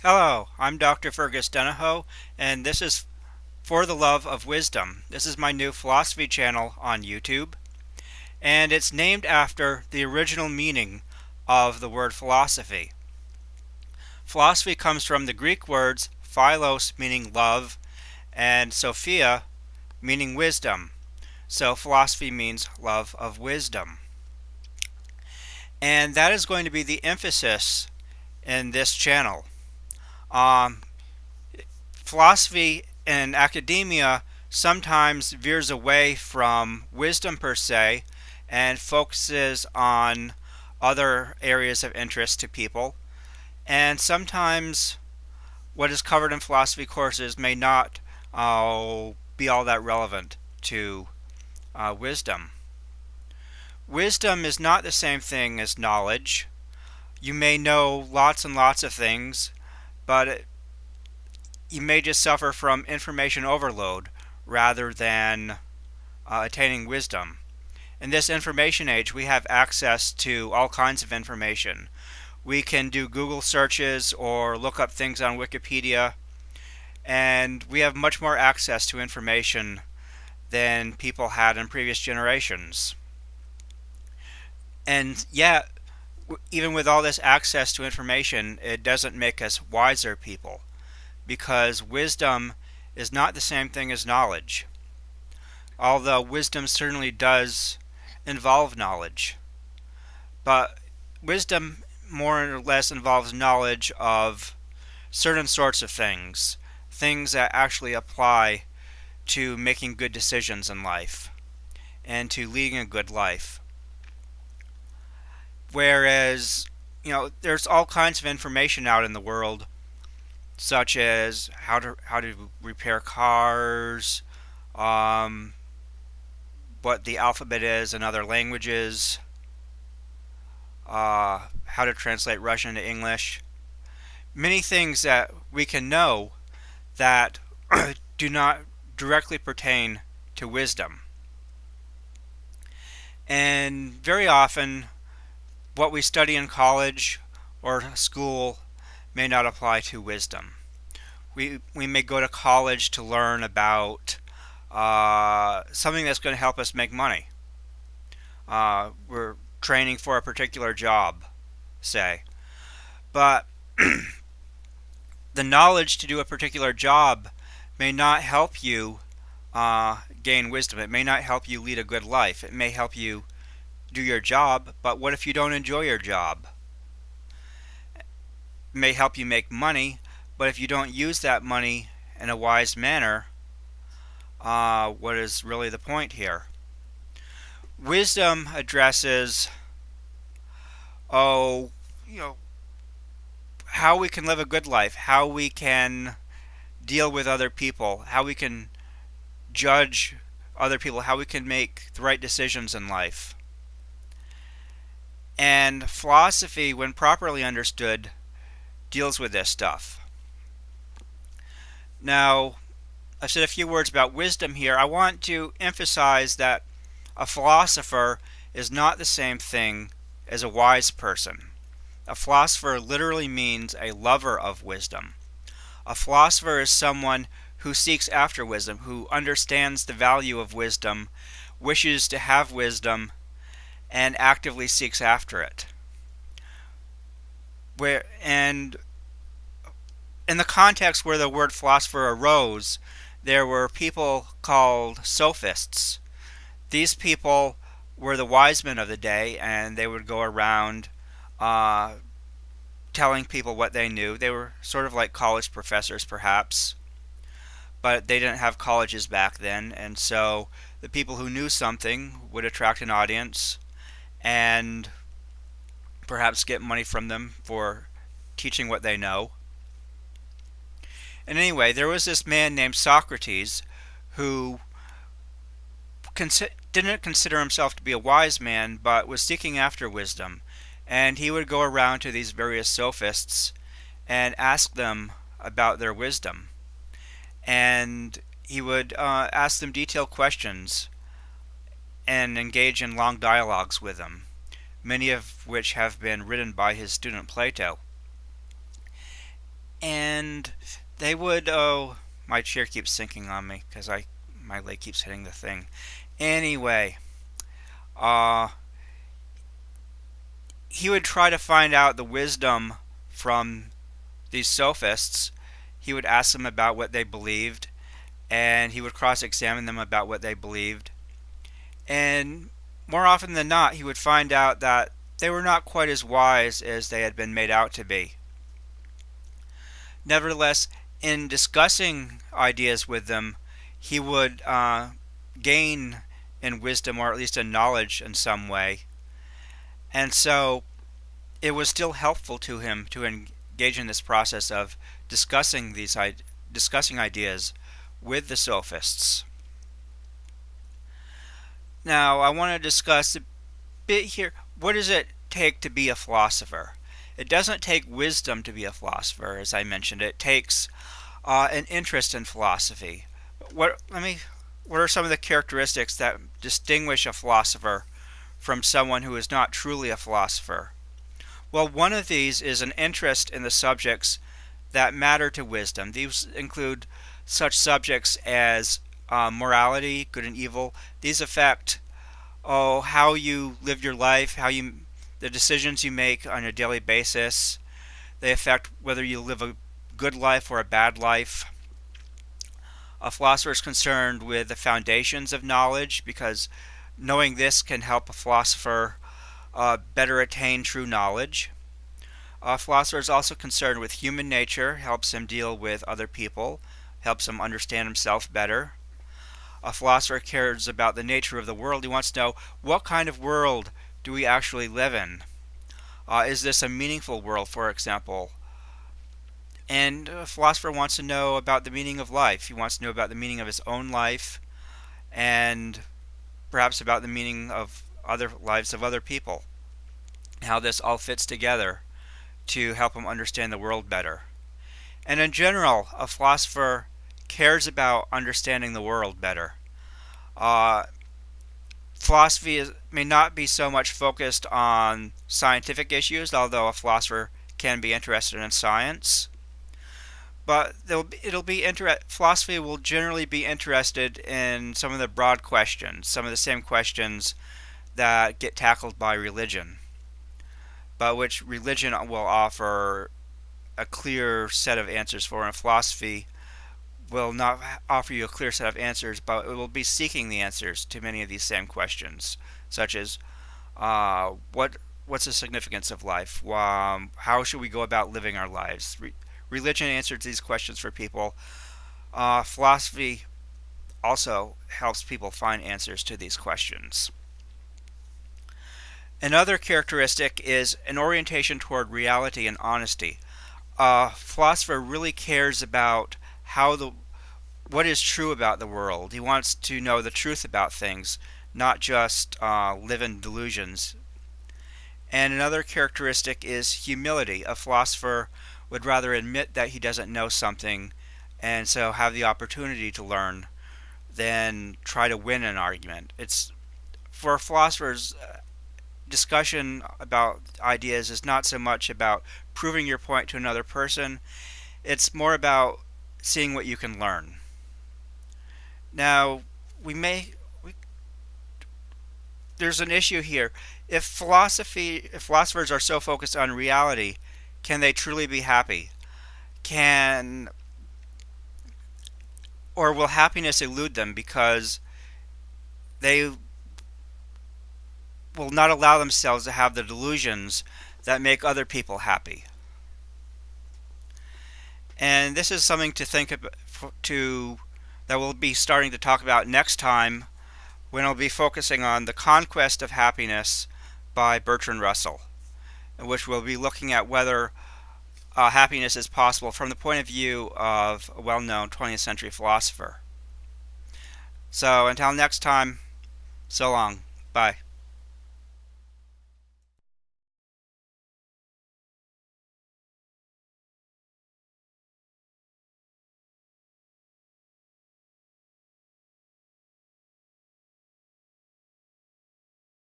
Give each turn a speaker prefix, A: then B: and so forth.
A: Hello, I'm Dr. Fergus Donahoe, and this is For the Love of Wisdom. This is my new philosophy channel on YouTube, and it's named after the original meaning of the word philosophy. Philosophy comes from the Greek words philos, meaning love, and sophia, meaning wisdom. So philosophy means love of wisdom. And that is going to be the emphasis in this channel. Um, Philosophy and academia sometimes veers away from wisdom per se and focuses on other areas of interest to people. And sometimes what is covered in philosophy courses may not be all that relevant to wisdom. Wisdom is not the same thing as knowledge. You may know lots and lots of things, but you may just suffer from information overload rather than attaining wisdom. In this information age, we have access to all kinds of information. We can do Google searches or look up things on Wikipedia, and we have much more access to information than people had in previous generations. And yet, even with all this access to information, it doesn't make us wiser people, because wisdom is not the same thing as knowledge, although wisdom certainly does involve knowledge. But wisdom more or less involves knowledge of certain sorts of things, things that actually apply to making good decisions in life and to leading a good life. Whereas, there's all kinds of information out in the world, such as how to repair cars, what the alphabet is in other languages, how to translate Russian to English. Many things that we can know that do not directly pertain to wisdom. And very often, what we study in college or school may not apply to wisdom. We may go to college to learn about something that's going to help us make money. We're training for a particular job, say. But the knowledge to do a particular job may not help you gain wisdom. It may not help you lead a good life. It may help you do your job, but what if you don't enjoy your job? It may help you make money, but if you don't use that money in a wise manner, what is really the point here? Wisdom addresses, how we can live a good life, how we can deal with other people, how we can judge other people, how we can make the right decisions in life. And philosophy, when properly understood, deals with this stuff. Now, I've said a few words about wisdom here. I want to emphasize that a philosopher is not the same thing as a wise person. A philosopher literally means a lover of wisdom. A philosopher is someone who seeks after wisdom, who understands the value of wisdom, wishes to have wisdom, and actively seeks after it. And in the context where the word philosopher arose, there were people called Sophists. These people were the wise men of the day, and they would go around telling people what they knew. They were sort of like college professors, perhaps, but they didn't have colleges back then, and so the people who knew something would attract an audience and perhaps get money from them for teaching what they know. And anyway, there was this man named Socrates who didn't consider himself to be a wise man, but was seeking after wisdom. And he would go around to these various sophists and ask them about their wisdom. And he would ask them detailed questions and engage in long dialogues with them, many of which have been written by his student Plato. And they would, oh, my chair keeps sinking on me because my leg keeps hitting the thing. Anyway, uh, he would try to find out the wisdom from these sophists. He would ask them about what they believed, and he would cross-examine them about what they believed. And more often than not, he would find out that they were not quite as wise as they had been made out to be. Nevertheless, in discussing ideas with them, he would gain in wisdom, or at least in knowledge in some way. And so it was still helpful to him to engage in this process of discussing ideas with the sophists. Now, I want to discuss a bit here. What does it take to be a philosopher? It doesn't take wisdom to be a philosopher, as I mentioned. It takes an interest in philosophy. What are some of the characteristics that distinguish a philosopher from someone who is not truly a philosopher? Well, one of these is an interest in the subjects that matter to wisdom. These include such subjects as morality, good and evil. These affect how you live your life, the decisions you make on a daily basis. They affect whether you live a good life or a bad life. A philosopher is concerned with the foundations of knowledge because knowing this can help a philosopher better attain true knowledge. A philosopher is also concerned with human nature, helps him deal with other people, helps him understand himself better. A philosopher cares about the nature of the world. He wants to know, what kind of world do we actually live in? Is this a meaningful world, for example? And a philosopher wants to know about the meaning of life. He wants to know about the meaning of his own life and perhaps about the meaning of other lives of other people. How this all fits together to help him understand the world better. And in general, a philosopher cares about understanding the world better. Philosophy may not be so much focused on scientific issues, although a philosopher can be interested in science. But philosophy will generally be interested in some of the broad questions, some of the same questions that get tackled by religion, but which religion will offer a clear set of answers for, and philosophy will not offer you a clear set of answers, but it will be seeking the answers to many of these same questions, such as what's the significance of life? How should we go about living our lives? Religion answers these questions for people. Philosophy also helps people find answers to these questions. Another characteristic is an orientation toward reality and honesty. A philosopher really cares about what is true about the world. He wants to know the truth about things, not just live in delusions. And another characteristic is humility. A philosopher would rather admit that he doesn't know something and so have the opportunity to learn than try to win an argument. It's for philosophers, discussion about ideas is not so much about proving your point to another person. It's more about seeing what you can learn. Now, there's an issue here. If philosophers are so focused on reality, can they truly be happy? Or will happiness elude them because they will not allow themselves to have the delusions that make other people happy? And this is something to think about, that we'll be starting to talk about next time, when I'll be focusing on The Conquest of Happiness by Bertrand Russell, in which we'll be looking at whether happiness is possible from the point of view of a well-known 20th century philosopher. So until next time, so long. Bye.